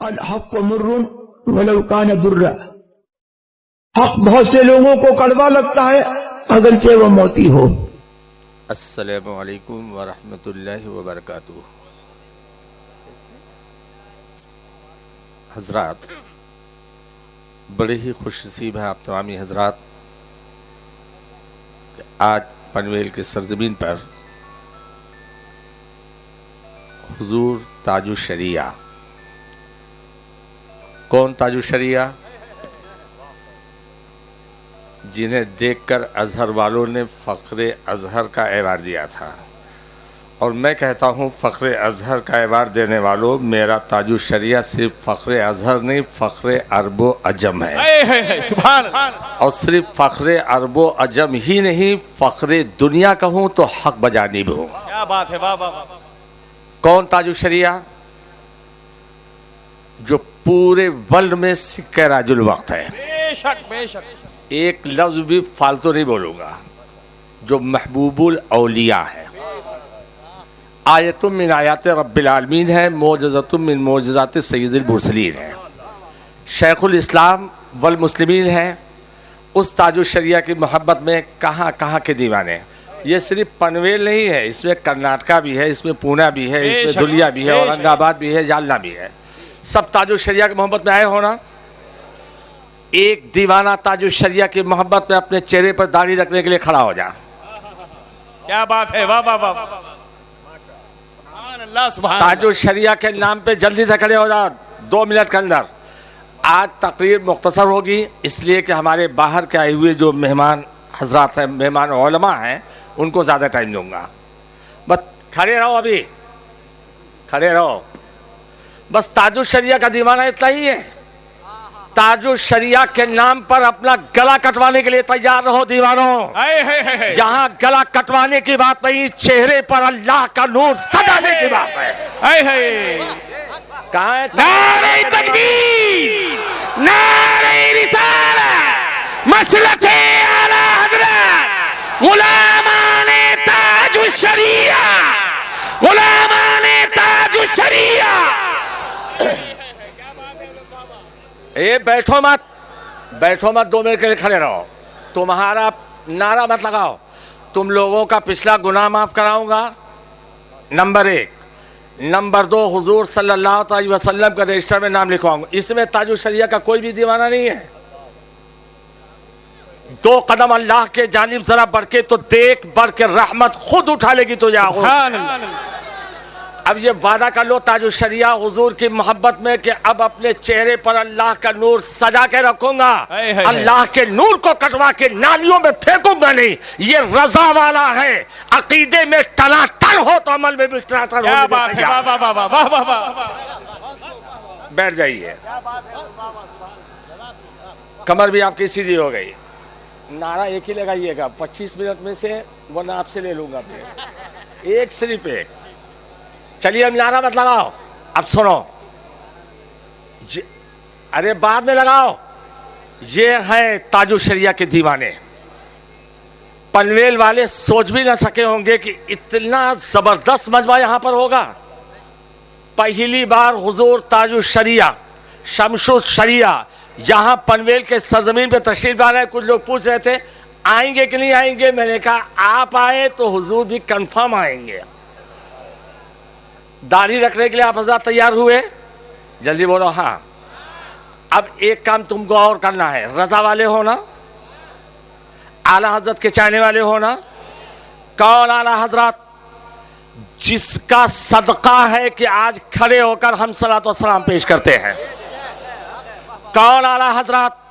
الحق مر ولو كان ضرا، حق بہت سے لوگوں کو کڑوا لگتا ہے اگرچہ وہ موتی ہو۔ السلام علیکم ورحمۃ اللہ وبرکاتہ۔ حضرات، بڑے ہی خوش نصیب ہیں آپ تمامی حضرات کہ آج پنویل کے سرزمین پر حضور تاج الشریعہ، کون تاج الشریعہ؟ جنہیں دیکھ کر ازہر والوں نے فخر ازہر کا ایوارڈ دیا تھا، اور میں کہتا ہوں فخر ازہر کا ایوارڈ دینے والوں، میرا تاج الشریعہ صرف فخر ازہر نہیں، فخر عرب و عجم ہے۔ سبحان اللہ۔ اور صرف فخر عرب و عجم ہی نہیں، فخر دنیا کہوں تو حق بجانب ہوں۔ کیا بات ہے، واہ واہ واہ۔ کون تاج الشریعہ؟ جو پورے ورلڈ میں سکہ راج الوقت ہے۔ بے شک بے شک۔ ایک لفظ بھی فالتو نہیں بولوں گا، جو محبوب الاولیاء ہے، آیت من آیات رب العالمین ہے، معجزۃ من معجزات سید المرسلین ہے، شیخ الاسلام والمسلمین ہے۔ اس تاج الشریعہ کی محبت میں کہاں کہاں کے دیوانے۔ یہ صرف پنویل نہیں ہے، اس میں کرناٹکا بھی ہے، اس میں پونا بھی ہے، اس میں دھلیا بھی ہے، اورنگ آباد بھی ہے، جالنہ بھی ہے۔ سب تاج الشریعہ کی محبت میں آئے ہونا۔ ایک دیوانہ تاج الشریعہ کی محبت میں اپنے چہرے پر داڑھی رکھنے کے لیے کھڑا ہو جا۔ کیا بات ہے، واہ واہ واہ۔ سبحان اللہ سبحان تاج الشریعہ کے نام پہ جلدی سے کھڑے ہو جا 2 منٹ کے اندر۔ آج تقریر مختصر ہوگی، اس لیے کہ ہمارے باہر کے آئے ہوئے جو مہمان حضرات ہیں، مہمان علماء ہیں، ان کو زیادہ ٹائم دوں گا۔ بس کھڑے رہو، ابھی کھڑے رہو۔ بس تاج الشریعہ کا دیوانہ اتنا ہی ہے۔ تاج الشریعہ کے نام پر اپنا گلا کٹوانے کے لیے تیار رہو دیوانوں۔ یہاں گلا کٹوانے کی بات نہیں، چہرے پر اللہ کا نور سجانے کی بات ہے۔ کہاں ہے نعرہ تکبیر، نعرہ رسالت، مسلک اعلی حضرت غلامان تاج الشریعہ، غلامان تاج الشریعہ۔ اے بیٹھو مت 2 منٹ کے لیے کھڑے رہو۔ تمہارا نعرہ مت لگاؤ۔ تم لوگوں کا پچھلا گناہ معاف کراؤں گا، نمبر 1۔ نمبر 2، حضور صلی اللہ علیہ وسلم کا رجسٹر میں نام لکھواؤں گا۔ اس میں تاج الشریعہ کا کوئی بھی دیوانہ نہیں ہے۔ 2 قدم اللہ کے جانب ذرا بڑھ کے تو دیکھ، بڑھ کے رحمت خود اٹھا لے گی تو جاؤ۔ اب یہ وعدہ کر لو تاج الشریعہ حضور کی محبت میں کہ اب اپنے چہرے پر اللہ کا نور سجا کے رکھوں گا، اللہ کے نور کو کٹوا کے نالیوں میں پھینکوں گا نہیں۔ یہ رضا والا ہے، عقیدے میں ٹناٹن ہو تو عمل میں بھی ٹناٹن ہو۔ کیا بات ہے، واہ واہ واہ واہ واہ واہ۔ بیٹھ جائیے، کمر بھی آپ کی سیدھی ہو گئی۔ نعرہ ایک ہی لگائیے گا 25 منٹ میں سے، ورنہ آپ سے لے لوں گا پھر۔ ایک صرف ایک۔ چلیے اب نعرہ مت لگاؤ، اب سنو۔ ارے بعد میں لگاؤ۔ یہ ہے تاج الشریعہ کے دیوانے۔ پنویل والے سوچ بھی نہ سکے ہوں گے کہ اتنا زبردست مجمع یہاں پر ہوگا۔ پہلی بار حضور تاج الشریعہ، شمس الشریعہ یہاں پنویل کے سرزمین پہ تشریف لا رہے ہیں۔ کچھ لوگ پوچھ رہے تھے آئیں گے کہ نہیں آئیں گے، میں نے کہا آپ آئے تو حضور بھی کنفرم آئیں گے۔ داڑھی رکھنے کے لیے آپ حضرات تیار ہوئے؟ جلدی بولو ہاں۔ اب ایک کام تم کو اور کرنا ہے، رضا والے ہونا، اعلی حضرت کے چاہنے والے ہونا۔ کون اعلی حضرات؟ جس کا صدقہ ہے کہ آج کھڑے ہو کر ہم صلاۃ و سلام پیش کرتے ہیں۔ کون اعلی حضرات؟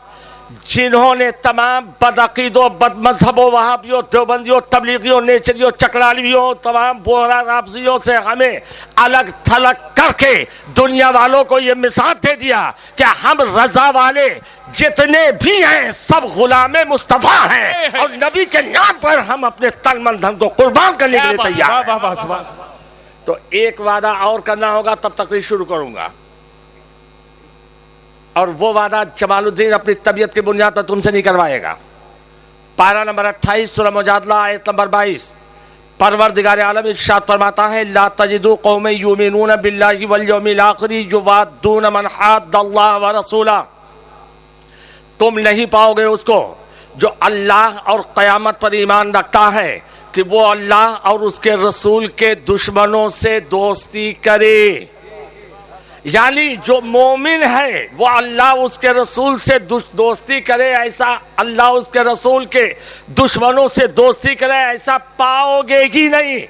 جنہوں نے تمام بدعقیدوں، بد مذہبوں، وہابیوں، دیوبندیوں، تبلیغیوں، نیچریوں، چکلالیوں، تمام بورا رافضیوں سے ہمیں الگ تھلگ کر کے دنیا والوں کو یہ مثال دے دیا کہ ہم رضا والے جتنے بھی ہیں سب غلام مصطفیٰ ہیں، اور نبی کے نام پر ہم اپنے تن من دھن کو قربان کرنے کے لیے تیار ہیں۔ تو ایک وعدہ اور کرنا ہوگا، تب تقریر شروع کروں گا، اور وہ وعدہ جمال الدین اپنی طبیعت کی بنیاد پر تم سے نہیں کروائے گا۔ پارہ نمبر 28 سورہ مجادلہ آیت نمبر 22۔ परवरदिगार आलम इरशाद फरमाता है, ला तजिदु कौमे युमिनून बिल्लाहि वल यौमिल आखिरी युवाद्दून मन हाद्दल्लाह व रसूला, तुम नहीं पाओगे उसको जो अल्लाह और क़यामत पर ईमान रखता है कि वो अल्लाह और उसके रसूल के दुश्मनों से दोस्ती करे। यानी जो मोमिन है वो अल्लाह उसके रसूल से दोस्ती करे, ऐसा अल्लाह उसके रसूल के दुश्मनों से दोस्ती करे, ऐसा पाओगे ही नहीं।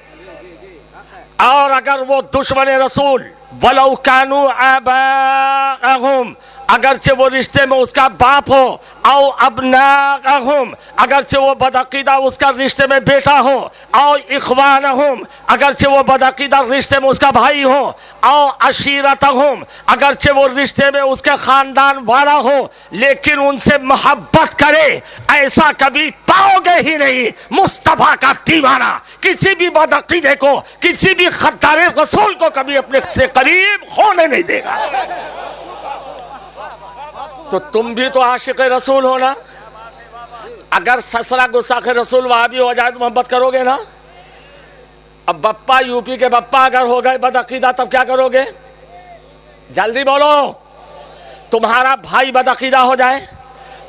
और अगर वो दुश्मन रसूल वलौ कानू आबाअहुम, अगरचे वो रिश्ते में उसका बाप हो, औ अबनाअहुम, अगरचे वो बदअकीदा उसका रिश्ते में बेटा हो, औ इख्वानहुम, अगरचे वो बदअकीदा रिश्ते में उसका भाई हो, औ अशीरतहुम, अगरचे वो रिश्ते में उसके खानदान वाला हो, लेकिन उनसे मोहब्बत करे, ऐसा कभी पाओगे ही नहीं। मुस्तफा का दीवाना किसी भी बदअकीदे को, किसी भी खद्दार रसूल को कभी अपने से करीब होने नहीं देगा। तो तुम भी तो आशिक रसूल हो ना। अगर ससरा गुस्ताख रसूल वहां भी हो जाए तो मोहब्बत करोगे ना। अब बप्पा यूपी के बप्पा अगर हो गए बदअकीदा तब क्या करोगे? जल्दी बोलो। तुम्हारा भाई बदअकीदा हो जाए,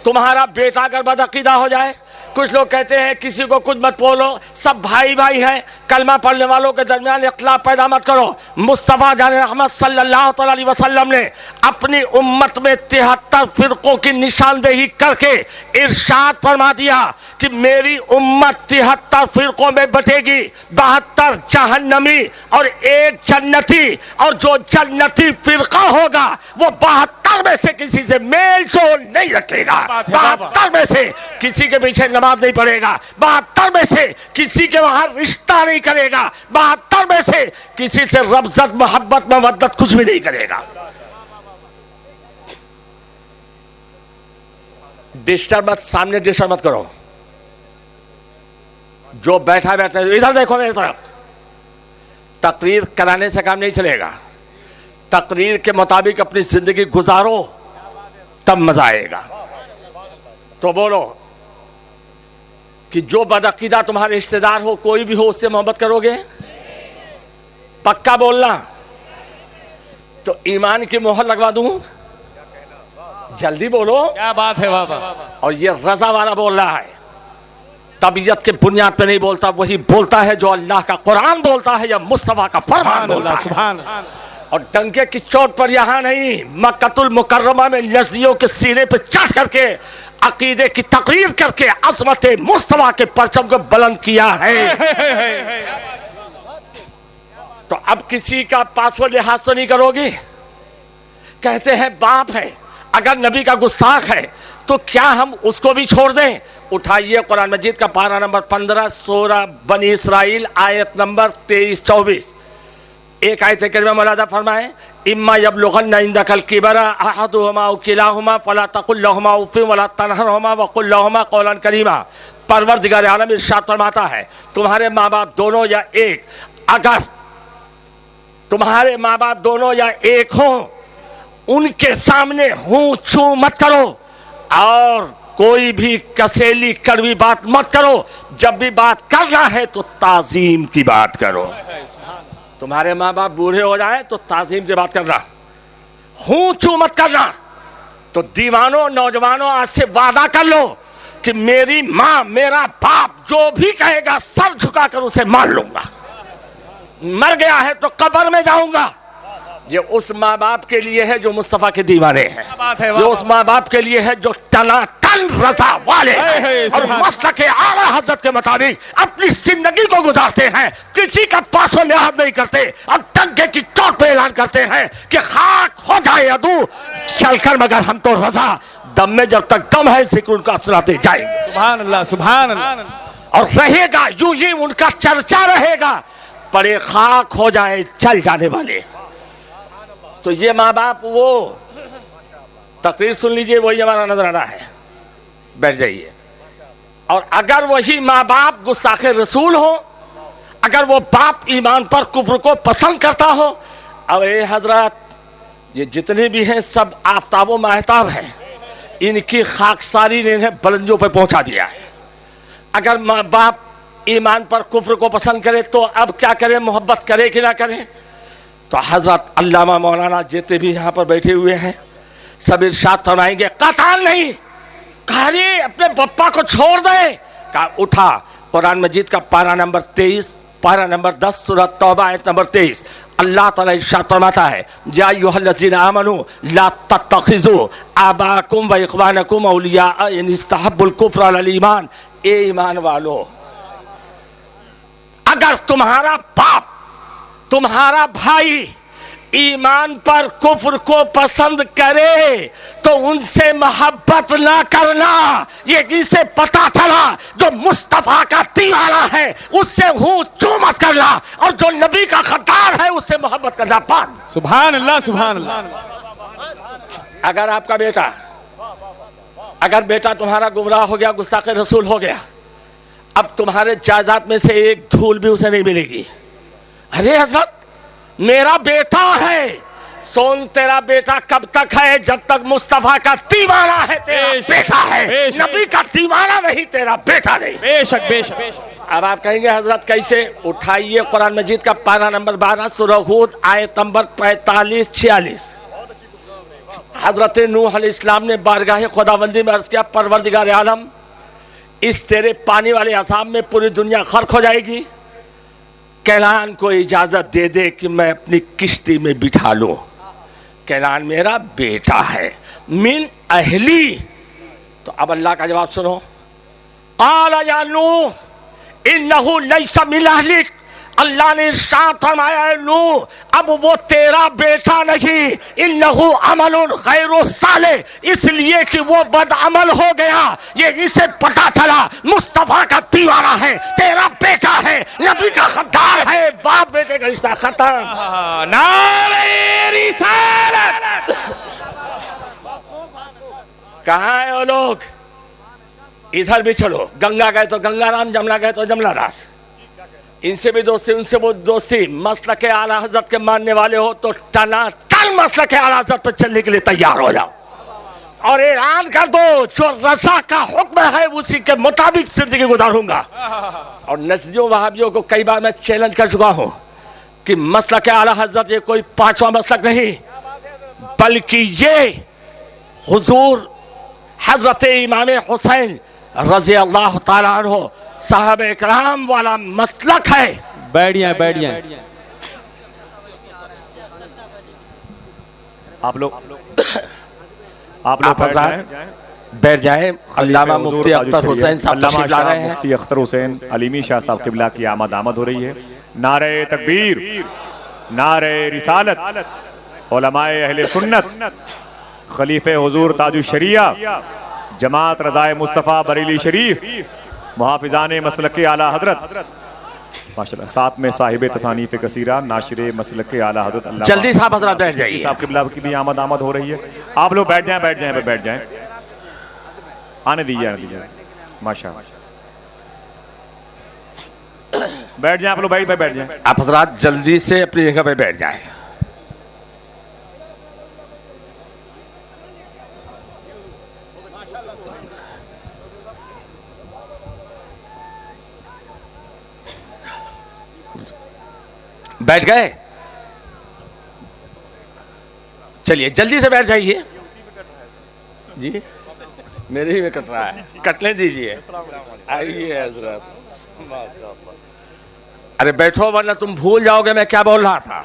तुम्हारा बेटा अगर बदअकीदा हो जाए, कुछ लोग कहते हैं किसी को कुछ मत बोलो, सब भाई भाई हैं, कलमा पढ़ने वालों के दरमियान इख्तिलाफ पैदा मत करो। मुस्तफा जान रहमत सल्लल्लाहु अलैहि वसल्लम ने अपनी उम्मत में 73 फिरकों की निशानदेही करके इरशाद फरमा दिया कि मेरी उम्मत 73 फिरकों में बटेगी, 72 जहन्नमी और 1 जन्नती, और जो जन्नती फिरका होगा वो 72 में से किसी से मेल जोल नहीं रखेगा, 72 में से किसी के पीछे नमाज नहीं पढ़ेगा, 72 में से किसी के वहां रिश्ता नहीं करेगा, 72 में से किसी से रब्जत मोहब्बत मवद्दत कुछ भी नहीं करेगा। डिस्टर्ब मत, सामने डिस्टर्ब मत करो। जो बैठा बैठा इधर देखो मेरी तरफ। तकरीर कराने से काम नहीं चलेगा, तकरीर के मुताबिक अपनी जिंदगी गुजारो तब मजा आएगा। तो बोलो कि जो बदअकीदा तुम्हारे रिश्तेदार हो, कोई भी हो, उससे मोहब्बत करोगे? पक्का बोलना। तो ईमान की मोहर लगवा दूं? जल्दी बोलो। क्या बात है बाबा। और ये रजा वाला बोल रहा है, तबीयत के बुनियाद पे नहीं बोलता, वही बोलता है जो अल्लाह का कुरान बोलता है या मुस्तफा का फरमान बोलता है। सुभान। और डंके की चोट पर यहाँ नहीं, मक्कतुल मुकर्रमा में यज़दियों के सीने पे चढ़ करके अकीदे की तकरीर करके अज़मत मुस्तफा के परचम को बुलंद किया है। तो अब किसी का पासो लिहाज तो नहीं करोगे? कहते हैं बाप है, अगर नबी का गुस्ताख है तो क्या हम उसको भी छोड़ दें? उठाइए कुरान मजीद का पारा नंबर 15 सूरह बनी इसराइल आयत नंबर 23-24। एक आयत करीमा मौलाना फरमाए, इम्मा यबलुगन्ना इंदकल किबरा अहदुहुमा औ किलाहुमा फला तकुल लहुमा उफ़ वला तनहरहुमा वकुल लहुमा कौलन करीमा। परवरदिगार आलम इरशाद फरमाता है, तुम्हारे माँ बाप दोनों या एक, अगर तुम्हारे माँ बाप दोनों या एक हो, उनके सामने हूं छू मत करो और कोई भी कसेली कड़वी बात मत करो। जब भी बात करना है तो ताजीम की बात करो। तुम्हारे माँ बाप बूढ़े हो जाए तो ताजीम की बात करना, हूं छू मत करना। तो दीवानों नौजवानों आज से वादा कर लो कि मेरी माँ मेरा बाप जो भी कहेगा सर झुकाकर उसे मान लूंगा। मर गया है तो कब्र में जाऊंगा। ये उस माँ बाप के लिए है जो मुस्तफा के दीवाने हैं, ये उस माँ बाप के लिए है जो टनाटन रजा वाले हैं और मसलक आला हजरत के मुताबिक अपनी जिंदगी को गुजारते हैं, किसी का पासो लिहाज नहीं करते और डंके की चोट पे ऐलान करते हैं कि खाक हो जाए अदू चलकर, मगर हम तो रजा दम में जब तक दम है जिक्र उनका सुनाते जाएंगे। सुभान अल्लाह, सुभान अल्लाह। और रहेगा यूं ही उनका चर्चा रहेगा, पड़े खाक हो जाए चल जाने वाले। तो ये माँ बाप, वो तकरीर सुन लीजिए, वही हमारा नजराना है, बैठ जाइए। और अगर वही माँ बाप गुस्ताखे रसूल हो, अगर वो बाप ईमान पर कुफ्र को पसंद करता हो, अब ये हजरत ये जितने भी हैं सब आफ्ताबो महताब हैं, इनकी खाकसारी ने इन्हें बुलंदियों पर पहुंचा दिया है। अगर माँ बाप ایمان پر کفر کو پسند کرے تو اب کیا کرے, محبت کرے کہ نہ کرے؟ تو حضرت علامہ مولانا جتنے بھی یہاں پر بیٹھے ہوئے ہیں سب ارشاد فرمائیں گے قطعاً نہیں. کہا ری اپنے پپا کو چھوڑ دے. کہا اٹھا, قرآن مجید کا پارہ نمبر 23 پارہ نمبر 10 سورۃ توبہ آیت نمبر 23, اللہ تعالیٰ ارشاد فرماتا ہے یا ایھا الذین آمنوا لا تتخذوا آباءکم و اخوانکم اولیاء ان استحبوا الکفر علی الایمان. اے ایمان والو, اگر تمہارا باپ تمہارا بھائی ایمان پر کفر کو پسند کرے تو ان سے محبت نہ کرنا. یہ اسے پتا چلا جو مصطفیٰ کا دیوانہ ہے اس سے ہوں چو مت کرنا, اور جو نبی کا غدار ہے اس سے محبت کرنا. پاک سبحان اللہ سبحان اللہ. اگر آپ کا بیٹا تمہارا گمراہ ہو گیا, گستاخ رسول ہو گیا, اب تمہارے جائیداد میں سے ایک دھول بھی اسے نہیں ملے گی. ارے حضرت میرا بیٹا ہے. سون تیرا بیٹا کب تک ہے؟ جب تک مصطفیٰ کا دیوانہ ہے تیرا بیٹا ہے, نبی کا دیوانہ نہیں تیرا بیٹا نہیں. بے شک بے شک. اب آپ کہیں گے حضرت کیسے؟ اٹھائیے قرآن مجید کا پارہ نمبر 12 سورہ ہود آیت نمبر 45-46. حضرت نوح علیہ السلام نے بارگاہ خداوندی میں عرض کیا پروردگار عالم اس تیرے پانی والے عذاب میں پوری دنیا غرق ہو جائے گی, کینان کو اجازت دے دے کہ میں اپنی کشتی میں بٹھا لوں. کینان میرا بیٹا ہے, من اہلی. تو اب اللہ کا جواب سنو, قال یا نوح انہ لیس من اہلک. اللہ نے ارشاد فرمایا ہے نوح اب وہ تیرا بیٹا نہیں, انہ عمل غیر صالح, اس لیے کہ وہ بد عمل ہو گیا. یہ اسے پتا چلا مصطفیٰ کا دیوانہ ہے, تیرا بیٹا ہے, نبی کا غدار ہے, باپ بیٹے کا رشتہ ختم. نعرہ رسالت. کہاں ہیں وہ لوگ؟ ادھر بھی چلو, گنگا گئے تو گنگا رام, جمنا گئے تو جمنا داس. ان سے بھی دوستی, ان سے وہ دوستی. مسلک اعلیٰ حضرت کے ماننے والے ہو تو ٹنا ٹن مسلک اعلیٰ حضرت پر چلنے کے لیے تیار ہو جاؤ, اور اعلان کر دو جو رضا کا حکم ہے اسی کے مطابق زندگی گزاروں گا. اور نزدیوں وہابیوں کو کئی بار میں چیلنج کر چکا ہوں کہ مسلک اعلیٰ حضرت یہ کوئی پانچواں مسلک نہیں, بلکہ یہ حضور حضرت امام حسین رضی اللہ تعالیٰ عنہ صحابہ اکرام والا مسلک ہے. بیٹھ جائیں. آپ لوگ بیٹھ جائیں. علامہ مفتی اختر حسین صاحب تشریف لا رہے ہیں. مفتی اختر حسین علیمی شاہ صاحب قبلہ کی آمد ہو رہی ہے. نعرہ تکبیر, نعرہ رسالت, علماء اہل سنت, خلیفہ حضور تاج الشریعہ, جماعت رضائے مصطفیٰ بریلی شریف, محافظان مسلک اعلیٰ حضرت, ماشاءاللہ ساتھ میں صاحب تصانیف کثیرہ ناشر مسلک اعلیٰ حضرت. اللہ جلدی صاحب حضرات بیٹھ جائیے. صاحب قبلہ کی بھی آمد ہو رہی ہے. آپ لوگ بیٹھ جائیں. آنے دیجیے. ماشاءاللہ بیٹھ جائیں آپ لوگ, بیٹھ جائیں. آپ حضرات جلدی سے اپنی جگہ پہ بیٹھ جائیں. بیٹھ گئے؟ چلیے جلدی سے بیٹھ جائیے. جی میرے ہی میں کٹ رہا ہے, کٹنے دیجیے. آئیے حضرت. ارے بیٹھو ورنہ تم بھول جاؤ گے میں کیا بول رہا تھا.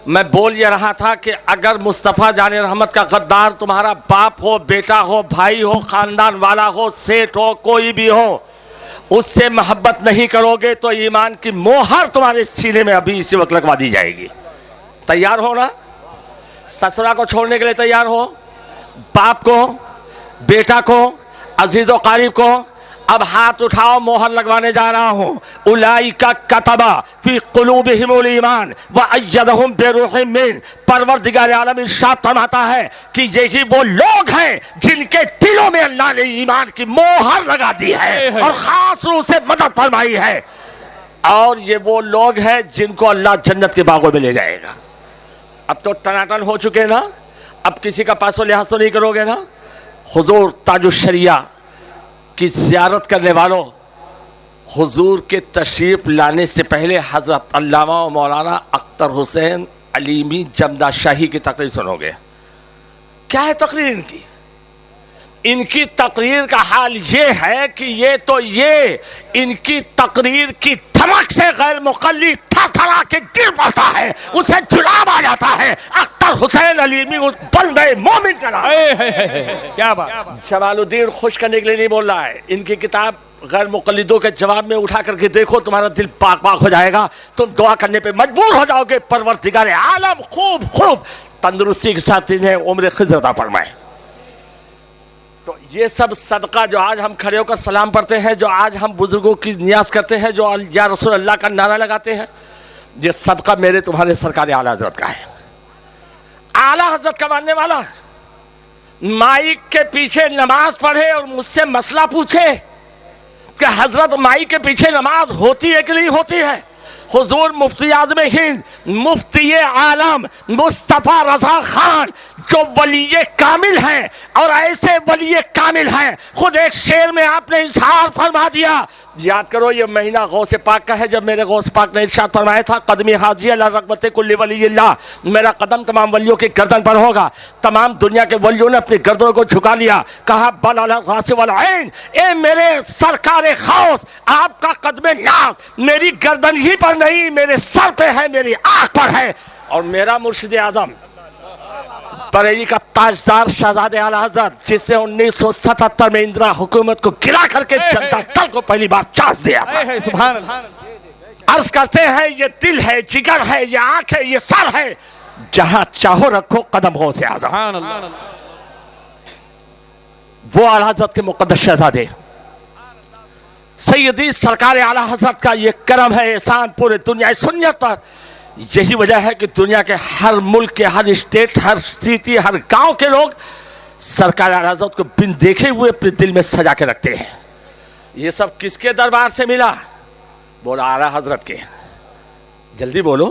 میں بول یہ رہا تھا کہ اگر مصطفیٰ جان رحمت کا غدار تمہارا باپ ہو, بیٹا ہو, بھائی ہو, خاندان والا ہو, سیٹ ہو, کوئی بھی ہو, اس سے محبت نہیں کرو گے تو ایمان کی موہر تمہارے سینے میں ابھی اسی وقت لگوا دی جائے گی. تیار ہو نا؟ سسرا کو چھوڑنے کے لیے تیار ہو, باپ کو, بیٹا کو, عزیز و قریب کو. اب ہاتھ اٹھاؤ, موہر لگوانے جا رہا ہوں. اولئک کتب فی قلوبہم الایمان وایدہم بروح من. پروردگار عالم ارشاد فرماتا ہے کہ یہی وہ لوگ ہیں جن کے دلوں میں اللہ نے ایمان کی موہر لگا دی ہے اور خاص روح سے مدد فرمائی ہے. اور یہ وہ لوگ ہیں جن کو اللہ جنت کے باغوں میں لے جائے گا. اب تو ٹناٹن ہو چکے نا, اب کسی کا پاس و لحاظ تو نہیں کرو گے نا. حضور تاج الشریعہ کی زیارت کرنے والوں हुजूर के तशरीफ लाने से पहले हजरत अल्लामा और मौलाना अख्तर हुसैन अलीमी जमदा शाही की तकरीर सुनोगे। क्या है तकरीर इनकी? इनकी तकरीर का हाल ये है कि ये इनकी तकरीर की धमक से गैर मुकल्लिद थरथरा के गिर पड़ता है, उसे जुलाब आ जाता है। अख्तर हुसैन अलीमी उस बंदे मोमिन का नाम। क्या बात। जमालुद्दीन खुश करने के लिए नहीं बोल रहा है। इनकी किताब गैर मुकल्लिदों के जवाब में उठा करके देखो, तुम्हारा दिल पाक पाक हो जाएगा, तुम दुआ करने पे मजबूर हो जाओगे। परवरदिगार आलम खूब तंदुरुस्ती के साथ इन्हें उम्र खिज़र अता फरमाए। तो ये सब सदका जो आज हम खड़े होकर सलाम पढ़ते हैं, जो आज हम बुजुर्गों की नियाज करते हैं, जो या रसूल अल्लाह का नारा लगाते हैं, ये सदका मेरे तुम्हारे सरकार आला हजरत का है। आला हजरत का मानने वाला माइक के पीछे नमाज पढ़े और मुझसे मसला पूछे कि हजरत माइक के पीछे नमाज होती है कि नहीं होती है। हुजूर मुफ्ती आज़म हिंद, मुफ्ती आलम मुस्तफा रजा खान जो वलीये कामिल हैं, और ऐसे वलीये कामिल हैं, खुद एक शेर में आपने इजहार फरमा दिया। याद करो ये महीना गौसे पाक का है, जब मेरे गौस पाक ने इरशाद फरमाया था, कदमी हाजी अला रग़बत कुल्ली वलीयिल्लाह, मेरा कदम तमाम वलियों की गर्दन पर होगा। तमाम दुनिया के वलियों ने अपनी गर्दनों को झुका लिया, कहा बल अला रास वल ऐन, ए मेरे सरकार खौस, आपका कदम नाज मेरी गर्दन ही पर नहीं, मेरे सर पे है, मेरी आंख पर है। और मेरा मुर्शिद आजम बरेली का ताजदार शहजादे आला हजरत, जिससे 1977 में इंदिरा हुकूमत को गिरा करके जनता दल को पहली बार चांस दिया था। सुभान अल्लाह। अर्ज करते हैं ये दिल है, जिगर है, ये आंख है, ये सर है, जहां चाहो रखो कदम हो से आज़म। सुभान अल्लाह। वो आला हजरत के मुकद्दस शहजादे सैयदी सरकार आला हजरत का ये करम है, एहसान पूरे दुनिया सुन्नत पर। यही वजह है कि दुनिया के हर मुल्क के, हर स्टेट, हर सिटी, हर गांव के लोग सरकार आला हजरत को बिन देखे हुए अपने दिल में सजा के रखते हैं। ये सब किसके दरबार से मिला? बोला आला हजरत के। जल्दी बोलो।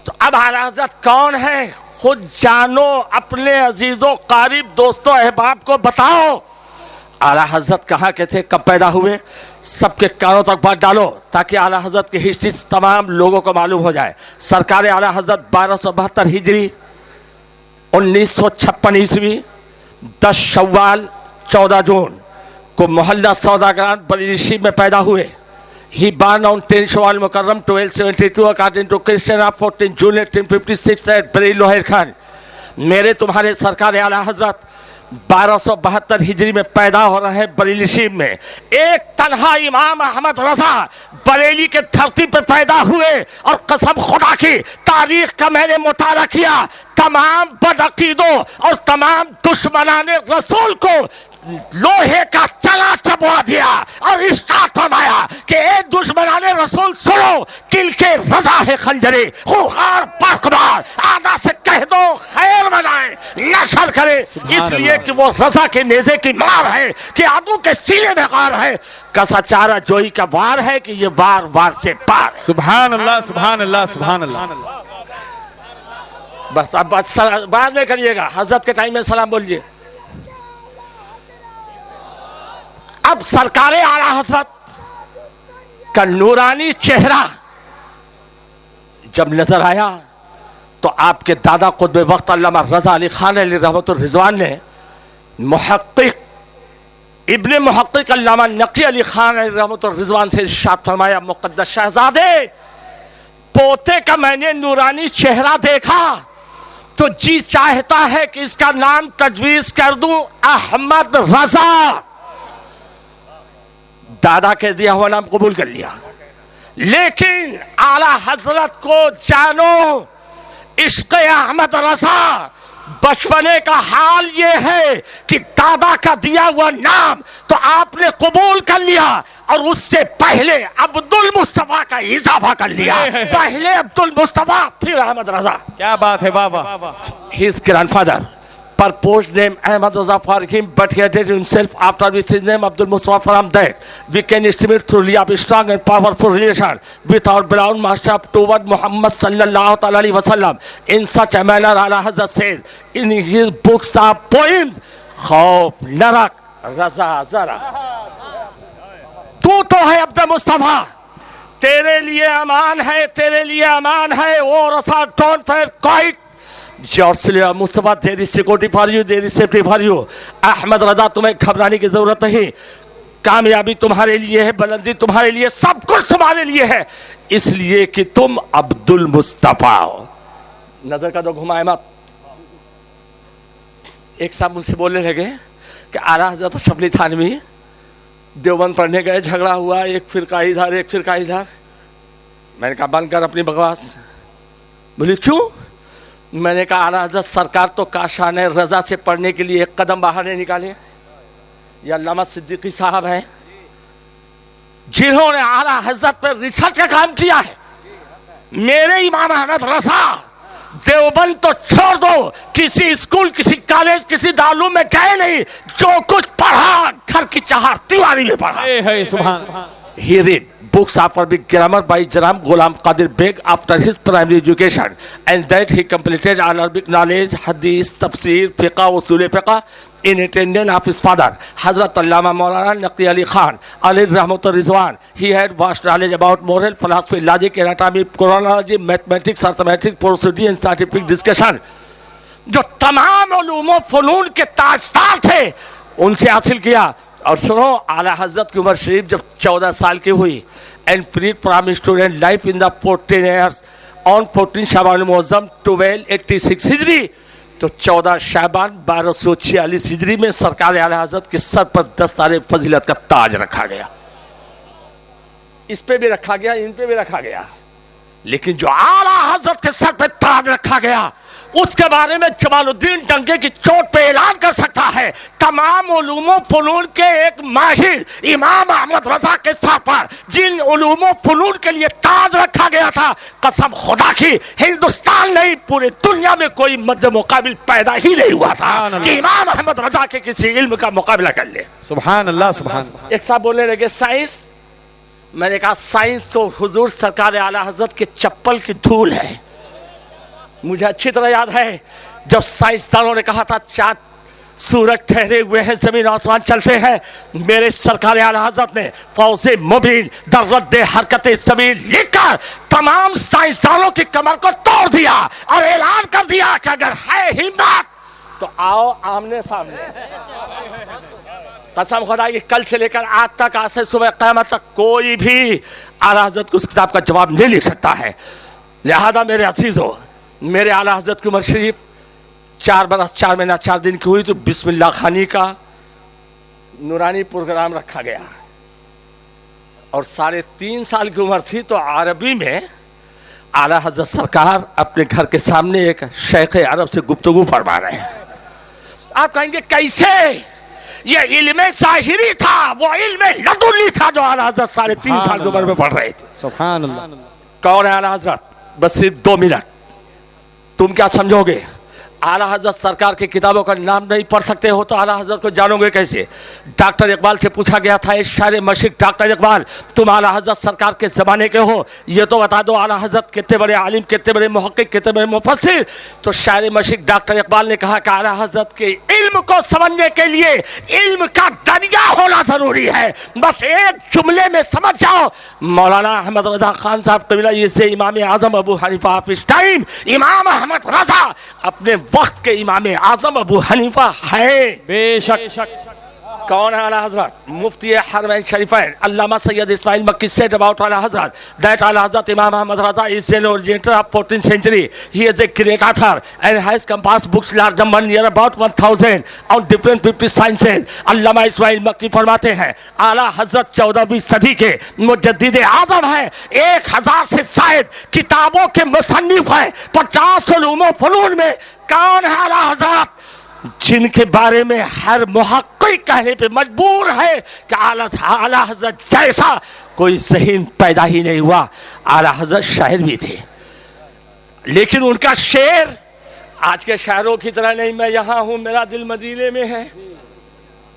तो अब आला हजरत कौन है? खुद जानो, अपने अजीजों, कारिब, दोस्तों, अहबाब को बताओ। आला हजरत कहाँ के थे, कब पैदा हुए, सबके कानों तक बात डालो, ताकि आला हजरत की हिस्ट्री तमाम लोगों को मालूम हो जाए। सरकार आला हजरत 1272 हिजरी 1956 ईस्वी 10 शव्वाल 14 जून को मोहल्ला सौदागरान बरेली में पैदा हुए। He born on 10 Shawwal Mukarram 1272 according to Christian of 14 June 1856 at Bareilly लोहेर Khan. मेरे तुम्हारे सरकार आला हजरत 1272 हिजरी में पैदा हो रहे हैं बरेली शरीफ में। एक तन्हा इमाम अहमद रजा बरेली के धरती पर पैदा हुए, और कसम खुदा की तारीख का मैंने मुताला किया, तमाम बदअकीदों और तमाम दुश्मनाने रसूल को लोहे का चला चबवा दिया और इरशाद फरमाया कि ए दुश्मनाने रसूल सुनो, किल के रजा है खंजरे, खूंखार बरकबार, आदा से कह दो खैर मनाए नशर करे, इसलिए कि वो रजा के नेज़े की मार है, कि आदू के सीने में गार है, कसा चारा जोई का वार है, कि ये वार वार से पार। सुभान अल्लाह, सुभान अल्लाह, सुभान अल्लाह। बस अब बाद में करिएगा, हजरत के टाइम में सलाम बोलिए। अब सरकार आला हजरत का नूरानी चेहरा जब नजर आया, तो आपके दादा कुतुब वक्त अल्लामा रजा अली खान अली रहमतुर रिजवान ने मुहक्किक इब्ने मुहक्किक अल्लामा नकी अली खान अली रहमतुर रिजवान से इरशाद फरमाया, मुक़द्दस शहजादे, पोते का मैंने नूरानी चेहरा देखा तो जी चाहता है कि इसका नाम तजवीज कर दूं अहमद रजा। दादा के दिया हुआ नाम कबूल कर लिया, लेकिन आला हजरत को जानो, इश्क़ अहमद रजा बचपने का हाल ये है कि दादा का दिया हुआ नाम तो आपने कबूल कर लिया, और उससे पहले अब्दुल मुस्तफा का इजाफा कर लिया। पहले अब्दुल मुस्तफा, फिर अहमद रजा। क्या बात है बाबा। His grandfather proposed name Ahmad Raza for him, but he added himself after with his name Abdul Mustafa. From that we can estimate truly a strong and powerful relation with our brown master toward Muhammad sallallahu alaihi wasallam. In such a manner, Ala Hazrat says in his books of poems, Khawf, Narak, Raza, Zara. तू तो है अब्द मुस्तफा, तेरे लिए अमान है, तेरे लिए अमान है। वो रसा don't fear quite yourself Mustafa, there is security for you, there is safety for you. Ahmad Raza, तुम्हें घबराने की जरूरत नहीं, कामयाबी तुम्हारे लिए है, बुलंदी तुम्हारे लिए, सब कुछ तुम्हारे लिए है, इसलिए कि तुम अब्दुल मुस्तफा हो। नजर का तो घुमाए मत। एक साहब मुझसे बोलने लगे कि आला हजरत शबली थानवी देवबंद पढ़ने गए, झगड़ा हुआ, एक फिरका इधर एक फिरका इधर। मैंने कहा बंद कर अपनी बकवास। बोले क्यों? मैंने कहा आला हजरत सरकार तो काशान रजा से पढ़ने के लिए एक कदम बाहर नहीं निकाले। ये अल्लामा सिद्दीकी साहब हैं जिन्होंने आला हजरत पर रिसर्च का काम किया है। मेरे इमाम अहमद रजा देवबंद तो छोड़ दो, किसी स्कूल, किसी कॉलेज, किसी दारूम में गए नहीं, जो कुछ पढ़ा घर की चार दीवारी में पढ़ा। सुभान। He read books of Arabic grammar by Janab Ghulam Qadir Beg after his primary education, and that he completed Arabic knowledge, hadith, tafsir, fiqh, usul fiqh in attendance of his father, Hazrat Allama Maulana Naqi Ali Khan, Ali Rahmatur Rizwan. He had vast knowledge about moral, philosophy, logic, anatomy, chronology, mathematics, arithmetic, procedure and scientific discussion. जो तमाम उलूम फनून के ताजदार थे उनसे हासिल किया। और सुनो, आला हजरत की उम्र शरीफ जब 14 साल की हुई, and pre prime student life in the 14 years on 14 शाबान मुअज्जम 1286 हिजरी, तो 14 शाबान 1246 हिजरी में सरकार आला हजरत के सर पर दस्तारे फजीलत का ताज रखा गया। इस पे भी रखा गया, इन पे भी रखा गया, लेकिन जो आला हजरत के सर पे ताज रखा गया उसके बारे में जमालुद्दीन डंके की चोट पे ऐलान कर सकता है। तमाम उलूमो फनून के एक माहिर इमाम अहमद रजा के सर पर जिन उलूमो फनून के लिए ताज रखा गया था, कसम खुदा की हिंदुस्तान नहीं पूरी दुनिया में कोई मद्दे मुकाबिल पैदा ही नहीं हुआ था कि इमाम अहमद रजा के किसी इल्म का मुकाबला कर ले। सुभान अल्लाह, सुभान। एक साहब बोलने लगे साइंस। मैंने कहा साइंस तो हुजूर सरकार आला हजरत के चप्पल की धूल है। मुझे अच्छी तरह याद है जब साइंसदानों ने कहा था चांद सूरज ठहरे हुए हैं, जमीन आसमान चलते हैं, मेरे सरकार आला हजरत ने फौजे मुबीन दर्रद हरकत जमीन लिखकर तमाम साइंसदानों की कमर को तोड़ दिया और ऐलान कर दिया कि अगर है हिम्मत तो आओ आमने सामने। कसम खुदा की कल से लेकर आज तक, आज से सुबह क़यामत तक कोई भी आला हजरत को उस किताब का जवाब नहीं लिख सकता है। लिहाजा मेरे अजीजों, मेरे आला हजरत की उम्र शरीफ 4 बरस 4 महीना 4 दिन की हुई तो बिस्मिल्लाह खानी का नूरानी प्रोग्राम रखा गया और 3.5 साल की उम्र थी तो अरबी में आला हजरत सरकार अपने घर के सामने एक शेख अरब से गुफ्तगू फरमा रहे हैं। आप कहेंगे कैसे? ये इल्म ज़ाहिरी था, वो इल्म लदुनी था जो आला हजरत 3.5 साल की उम्र में पढ़ रहे थे। सुभान अल्लाह। कौन है आला हजरत? बस सिर्फ 2 मिनट। तुम क्या समझोगे? आला हजरत सरकार की किताबों का नाम नहीं पढ़ सकते हो तो आला हजरत को जानोगे कैसे? डॉक्टर इकबाल से पूछा गया था, इस शायर मशिक डॉक्टर इकबाल, तुम आला हजरत सरकार के ज़माने के हो, ये तो बता दो आला हजरत कितने बड़े आलिम, कितने बड़े मुहक्किक, कितने बड़े मुफस्सिर। तो शायर मशिक डॉक्टर इकबाल ने कहा कि आला हजरत के इल्म को समझने के लिए इल्म का दरिया होना जरूरी है। बस एक जुमले में समझ जाओ, मौलाना अहमद रजा खान साहब कबीला ये इमाम आजम अबू हनीफा ऑफ टाइम, इमाम अहमद रजा अपने वक्त के इमाम आजम अबू हनीफा है। बेशक। कौन है आला हजरत? मुफ्ती हरमैन शरीफैन अल्लामा सैयद इस्माइल मक्की said about आला हजरत that आला हजरत Imam Ahmad Raza is an originator of 14th century. He is a great author and has composed books large number near about 1000 on different 50 sciences. अल्लामा इस्माइल मक्की फरमाते हैं आला हजरत 14वीं सदी के मुजद्दिद आजम है। 1000 से शायद किताबों के मुसन्निफ है। 50 उलूम व फनून में कौन है आला हजरत जिनके बारे में हर मुहक्किक कहने पे मजबूर है कि आला हजरत जैसा कोई ज़हीन पैदा ही नहीं हुआ। आला हजरत शायर भी थे लेकिन उनका शेर आज के शायरों की तरह नहीं, मैं यहाँ हूँ मेरा दिल मदीने में है।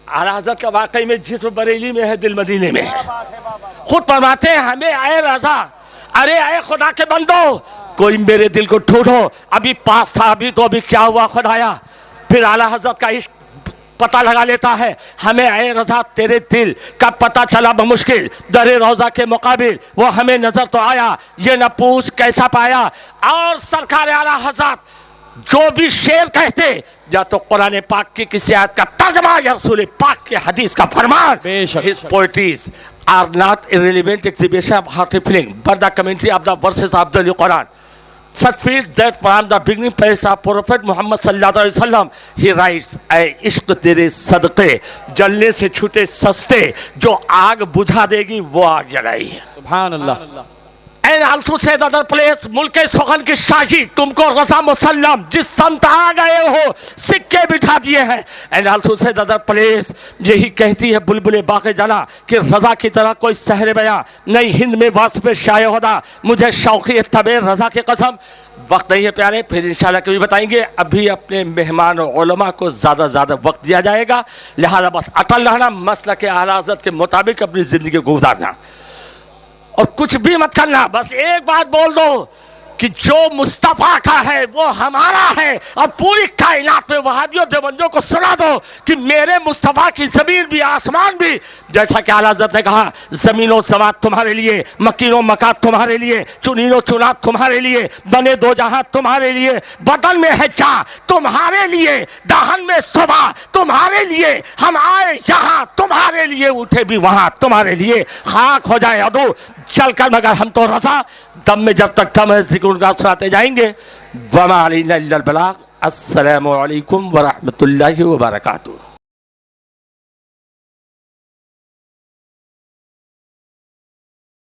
आला हजरत का वाकई में जिस्म बरेली में है, दिल मदीने में है। खुद फरमाते हैं हमें आए रजा, अरे आए खुदा के बंदो कोई मेरे दिल को ढूंढो, अभी पास था अभी तो अभी क्या हुआ खुदाया। फिर आला हजरत का इश्क पता लगा लेता है। हमें ऐ रजा तेरे दिल का पता चला बमुश्किल, दरे रोजा के मुकाबिल वो हमें नजर तो आया, ये न पूछ कैसा पाया। और सरकार आला हज़रत जो भी शेर कहते या तो कुरान पाक की किसी आयत का तर्जमा या रसूल पाक के हदीस का फरमान। His poetries are not irrelevant exhibition of hearty feeling but the commentary of the verses of the Quran. Such feels that from the beginning place of Prophet Muhammad sallallahu alaihi wasallam he writes, ऐ इश्क तेरे सदक़े जलने से छूटे सस्ते, जो आग बुझा देगी वो आग जलाई है। सुभान अल्लाह। And also said other place, मुल्के Sugan की शाही तुमको रजा मुसल्लम, जिस संत आ गए हो सिक्के बिठा दिए हैं। And also said other place, यही कहती है बुलबुले बाक़े जना कि रजा की तरह कोई सहरे बया नहीं हिंद में वास्फ़ शाये होदा, मुझे शौक़ी तबे रजा की कसम। वक्त नहीं है प्यारे, फिर इंशाल्लाह कभी बताएंगे। अभी अपने मेहमान और उलमा को ज़्यादा वक्त दिया जाएगा, लिहाजा बस अटल रहना, मसलक के आला हज़रत के मुताबिक अपनी ज़िंदगी गुजारना और कुछ भी मत करना। बस एक बात बोल दो कि जो मुस्तफ़ा का है वो हमारा है, और पूरी कायनात में वहाबियों देवबंदियों को सुना दो कि मेरे मुस्तफ़ा की ज़मीन भी आसमान भी, जैसा कि आला हज़रत ने कहा, ज़मीनों समात तुम्हारे लिए, मकीनों मकात तुम्हारे लिए, चुनीनो चुनात तुम्हारे लिए, बने दो जहां तुम्हारे लिए, बदन में है चाह तुम्हारे लिए, दहन में सुबह तुम्हारे लिए, हम आए यहाँ तुम्हारे लिए, उठे भी वहां तुम्हारे लिए, खाक हो जाए अदू चलकर मगर हम तो रज़ा, दम में जब तक दम है ज़िक्र उनका सुनाते जाएंगे। वमा अलैना इल्लल बलाग। अस्सलामु अलैकुम व रहमतुल्लाहि व बरकातुहू।